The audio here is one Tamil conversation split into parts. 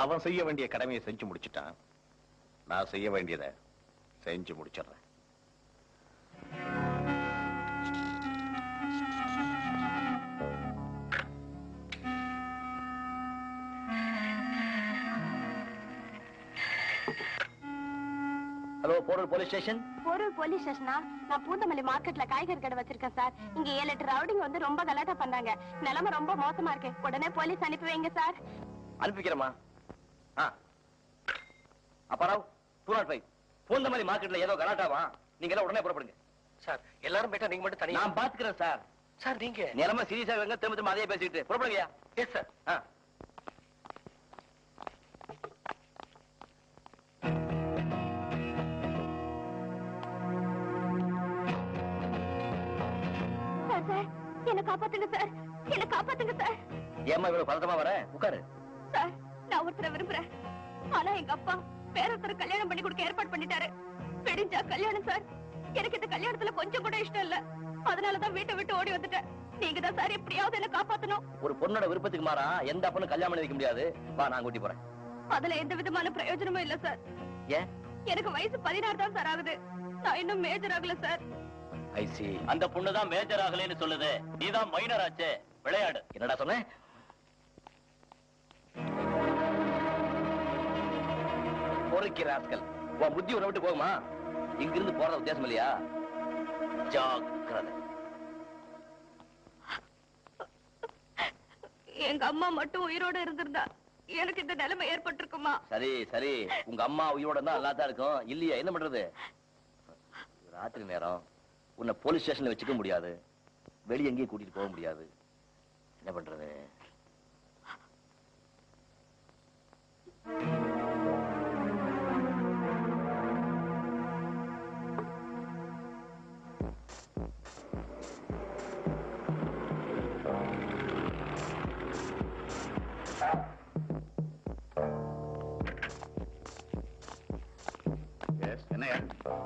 அவன் செய்ய வேண்டிய கடமையை செஞ்சு முடிச்சிட்டான். நான் செய்ய வேண்டியதை செஞ்சு முடிச்சிடுறேன். Hello, Porur police station. Porur police ஸ்டேஷனா? நான் பூந்தமல்லி மார்க்கெட்ல காய்கறி கடை வச்சிருக்கேன் சார். இங்க 7-8 ரவுடிங்க வந்து ரொம்ப கலாட்டா பண்றாங்க. நிலைமை ரொம்ப மோசமா இருக்கு. உடனே போலீஸ் அனுப்பி வைங்க சார். அனுப்பிக்கிறேம்மா. அப்பாராவ் 205 பூந்தமல்லி மார்க்கெட்ல ஏதோ கலாட்டாவா? நீங்க எல்லாம் உடனே புறப்படுங்க சார். எல்லாரும் போயிட்டா நீங்க மட்டும் தனியா? நான் பாத்துக்கிறேன் சார். சார் நீங்க நிலைமை சீரியஸா வைங்க. திரும்ப திரும்ப அதே பேசிக்கிட்டு புறப்படுங்க. Yes sir. என்ன காப்பாத்துங்க சார், என்ன காப்பாத்துங்க சார். ஏம்மா இவ்வளவு பதட்டமா வர? உட்காரு. சார், நான் ஒருத்தரை விரும்புறேன். ஆனா எங்க அப்பா வேற ஒருத்தர் கல்யாணம் பண்ணி கொடுக்க ஏற்பாடு பண்ணிட்டாரு. வெடிஞ்சா கல்யாணம் சார். எனக்கு இந்த கல்யாணத்துல கொஞ்சம் கூட இஷ்டம் இல்ல. அதனாலதான் வீட்டை விட்டு ஓடி வந்துட்டேன். நீங்க தான் சார் எப்படியாவது என்ன காப்பாத்தணும். ஒரு பொண்ணோட விருப்பத்துக்கு மாறா எந்த அப்பனும் கல்யாணம் பண்ணி வைக்க முடியாது. வா, நான் கூட்டி போறேன். அதுல எந்த விதமான பிரயோஜனமும் இல்ல சார். ஏன்? எனக்கு வயசு 16 தான் சார் ஆகுது. நான் இன்னும் மேஜர் ஆகல சார். அந்த பொண்ணுதான் மேஜர் ஆகலன்னு சொல்லுது. நீதான் மைனர் ஆச்சே. விளையாடு. என்னடா சொன்ன? பொறுக்கிறார்கள். உன் புத்தி உன்னை விட்டு போகுமா? இங்கிருந்து போறது உத்தேசம் இல்லையா? ஜாக்கிரதை. எங்க அம்மா மட்டும் உயிரோட இருந்திருந்தா எனக்கு இந்த நிலைமை ஏற்பட்டிருக்குமா? சரி சரி, உங்க அம்மா உயிரோட தான் நல்லா தான் இருக்கும். இல்லையா? என்ன பண்றது? ராத்திரி நேரம் உன்னை போலீஸ் ஸ்டேஷன்ல வச்சுக்க முடியாது. வெளியே எங்கேயும் கூட்டிட்டு போக முடியாது. என்ன பண்றது?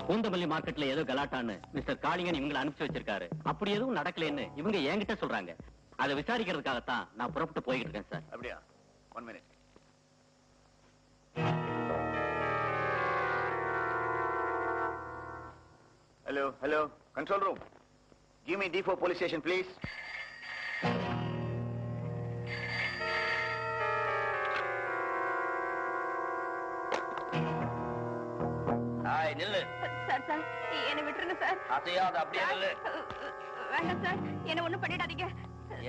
பூந்தமல்லி மார்க்கெட்ல ஏதோ கலாட்டான்னு மிஸ்டர் காளிங்கன் இவங்களை அனுப்பிச்சு வச்சிருக்காரு. அப்படி எதுவும் நடக்கலன்னு இவங்க என்கிட்ட சொல்றாங்க. அதை விசாரிக்கிறதுக்காகத்தான் நான் புறப்பட்டு போய்கிட்டு இருக்கேன் சார். அப்படியா? 1 minute. Hello, control room. Give me D4 police station, please. Hi, நில்லு. சார் சார், என்ன விட்டுருங்க சார். அசையாத, அப்படியே நில்லு. வேண்டாம் சார், என்ன ஒண்ணும் பண்ணிடாதீங்க.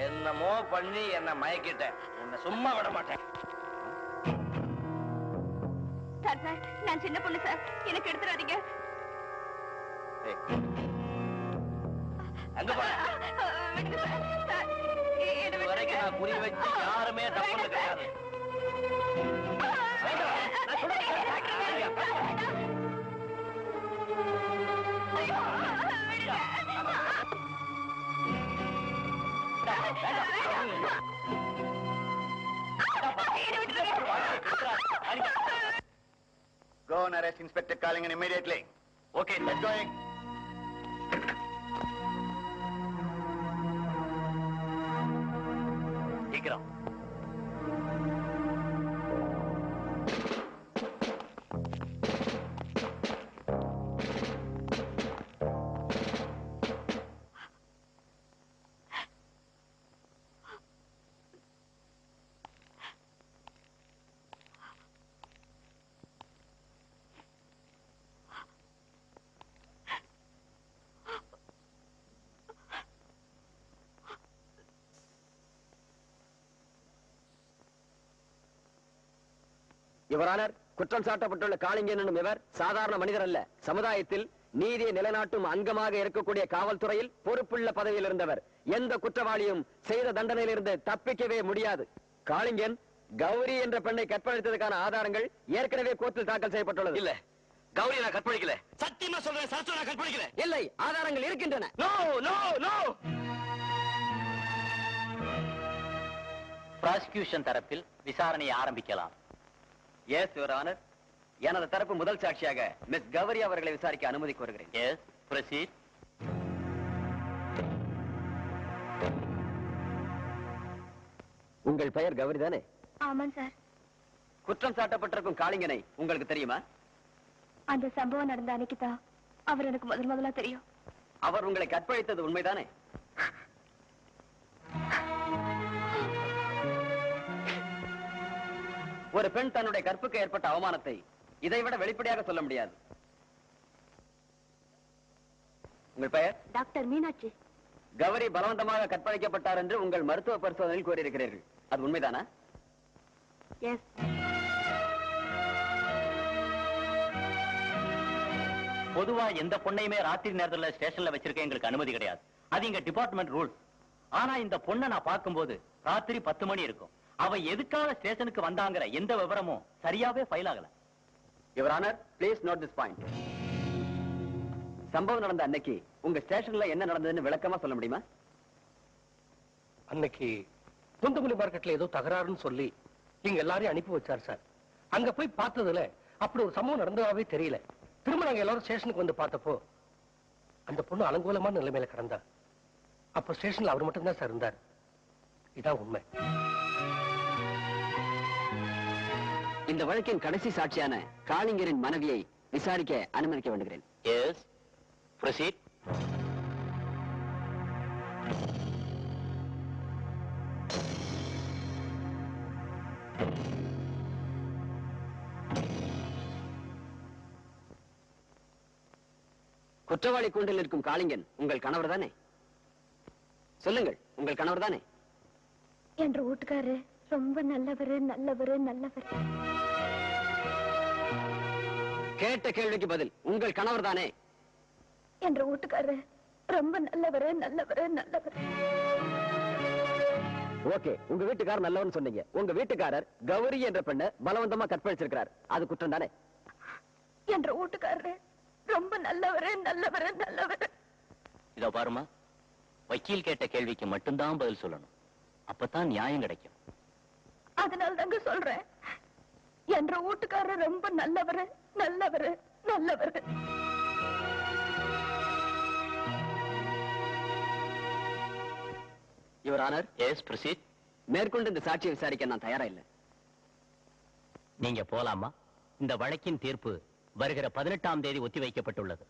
என்னமோ பண்ணி என்ன மயக்கிட்ட. உன்னை சும்மா விட மாட்டேன். சார் சார், நான் சின்ன பொண்ணு சார், எனக்கு எடுத்துடாதீங்க. அங்க போற? விடுங்க சார். சார், இது வரைக்கும் நான் குறி வச்சு யாருமே தப்பு கிடையாது. Go and arrest Inspector Kalingan immediately. Okay, Get going. சீக்கிரம். யுவரானர், குற்றம் சாட்டப்பட்டுள்ள காளிங்கன் என்னும் இவர் சாதாரண மனிதர் அல்ல. சமுதாயத்தில் நீதியை நிலைநாட்டும் அங்கமாக இருக்கக்கூடிய காவல்துறையில் பொறுப்புள்ள பதவியில் இருந்தவர். எந்த குற்றவாளியும் செய்த தண்டனையிலிருந்து தப்பிக்கவே முடியாது. காளிங்கன் கௌரி என்ற பெண்ணை கற்பழித்ததற்கான ஆதாரங்கள் ஏற்கனவே கோர்ட்டில் தாக்கல் செய்யப்பட்டுள்ளது. இல்ல, கௌரி நான் கற்பழிக்கல. சத்தியமா சொல்றேன், சரசு நான் கற்பழிக்கல. இல்லை, ஆதாரங்கள் இருக்கின்றன. No no no. பிராசிகியூஷன் தரப்பில் விசாரணையை ஆரம்பிக்கலாம். எஸ் யுவர் ஆனர், எனது தரப்பு முதல் சாட்சியாக மிஸ் கௌரி அவர்களை விசாரிக்க அனுமதி கோருகிறேன். Yes, proceed. உங்கள் பெயர் கௌரி தானே? ஆமாம் சார். குற்றம் சாட்டப்பட்டிருக்கும் காளிங்கனை உங்களுக்கு தெரியுமா? அந்த சம்பவம் நடந்த அன்னைக்கு தான் அவர் எனக்கு முதல்ல தெரியும். அவர் உங்களை கற்பழித்தது உண்மைதானே? ஒரு பெண் தன்னுடைய கற்புக்கு ஏற்பட்ட அவமானத்தை இதைவிட வெளிப்படையாக சொல்ல முடியாது. உங்கள் பெயர்? டாக்டர் மீனாட்சி. கௌரி பலவந்தமாக கற்பழிக்கப்பட்டார் என்று உங்கள் மருத்துவ பரிசோதனையில் கூறியிருக்கிறீர்கள். அது உண்மைதானா? எஸ். பொதுவா எந்த பொண்ணையுமே ராத்திரி நேரத்துல ஸ்டேஷன்ல வச்சிருக்க எங்களுக்கு அனுமதி கிடையாது. அது எங்க டிபார்ட்மெண்ட் ரூல். ஆனா இந்த பொண்ணை நான் பார்க்கும்போது ராத்திரி 10 மணி இருக்கும். அவ எதுக்காக ஸ்டேஷனுக்கு வந்தாங்கிற எந்த விவரமும் சரியாவே ஃபைல் ஆகல. Your honour, please note this point. சம்பவம் நடந்த அன்னைக்கு உங்க ஸ்டேஷன்ல என்ன நடந்ததுன்னு விளக்கமா சொல்ல முடியுமா? அன்னைக்கு குந்தமல்லி மார்க்கெட்ல ஏதோ தகராறுன்னு சொல்லி இங்க எல்லாரையும் அனுப்பி வச்சார் சார். அங்க போய் பார்த்ததுல அப்படி ஒரு சம்பவம் நடந்ததாவே தெரியல. திரும்ப நாங்க எல்லாரும் ஸ்டேஷனுக்கு வந்து பார்த்தப்போ அந்த பொண்ணு அலங்கோலமான நிலைமையில கிடந்தா. அப்ப ஸ்டேஷன்ல அவர் மட்டும்தான் சார் இருந்தார். இதான் உண்மை. இந்த வழக்கின் கடைசி சாட்சியான காளிங்கரின் மனைவியை விசாரிக்க அனுமதிக்க வேண்டுகிறேன். Yes, proceed. குற்றவாளி கூண்டில் இருக்கும் காளிங்கன் உங்கள் கணவர் தானே? சொல்லுங்கள், உங்கள் கணவர் தானே? என்ற வீட்டுக்காரரு ரொம்ப நல்லவரு நல்லவரு நல்லவரு. கேட்ட கேள்விக்கு பதில், உங்கள் கணவர் தானே? என்ற வீட்டுக்காரரு ரொம்ப நல்லவரு நல்லவரு நல்லவரு. ஓகே, உங்க வீட்டுக்காரர் நல்லவன்னு சொன்னீங்க. உங்க வீட்டுக்காரர் கௌரி என்ற பெண்ணை பலவந்தமா கற்பழிச்சிருக்கிறார். அது குற்றம் தானே? என்ற வீட்டுக்காரரு ரொம்ப நல்லவரு நல்லவரு நல்லவரு. இதோ பாருமா, வக்கீல் கேட்ட கேள்விக்கு மட்டும்தான் பதில் சொல்லணும். அப்பதான் நியாயம் கிடைக்கும். அதனால தாங்க சொல்றேன், என்ற வீட்டுக்காரர் ரொம்ப நல்லவரு நல்லவரு நல்லவரு. Your honour, yes, proceed. மேற்கொண்டு இந்த சாட்சியை விசாரிக்க நான் தயாரா இல்லை. நீங்க போலாமா? இந்த வழக்கின் தீர்ப்பு வருகிற 18ஆம் தேதி ஒத்திவைக்கப்பட்டுள்ளது.